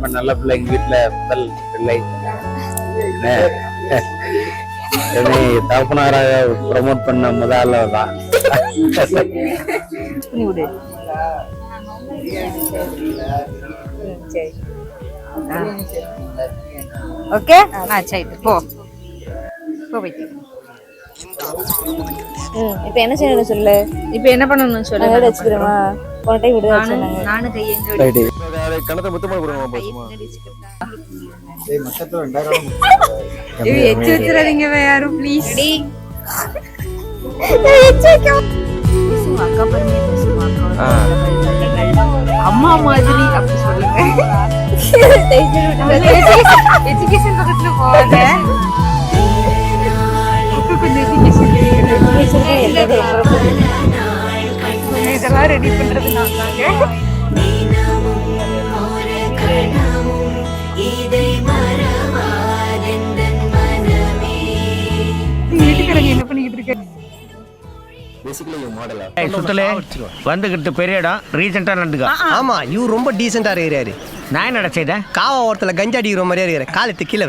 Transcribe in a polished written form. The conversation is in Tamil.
ரொம்ப நல்ல பிள்ளை, எங்க வீட்டுல முதல் பிள்ளை. என்னை தகப்பனாராக ப்ரமோட் பண்ண முதல்ல தான். ஓகே சரி போ போயிட்டு. இப்ப என்ன செய்யணும் சொல்லு. இப்ப என்ன பண்ணணும்னு சொல்லு. வச்சுக்கிறோமா கொண்டை விடு. நானும் கையெங்க கணத்தை முத்தமா கொடுங்க. எச்சு வச்சிடாதீங்க யாரும் ப்ளீஸ். அம்மா மாதிரி அப்படி சொல்லுங்க. எஜுகேஷன் பக்கத்துல போவாங்க. இதெல்லாம் ரெடி பண்றது நான் தாங்க. வீட்டுக்காரங்க என்ன பண்ணிக்கிட்டு இருக்க? வந்துகிட்டு பெரிய இடம் ரீசெண்டா நடந்துக்கா. ஆமா இவர் ரொம்ப டீசெண்டா இருக்கிறாரு. நான் என்னடா செய்தேன்? காவா ஓரத்துல கஞ்சா அடிக்கிற மாதிரியா இருக்கிற காலத்து கீழே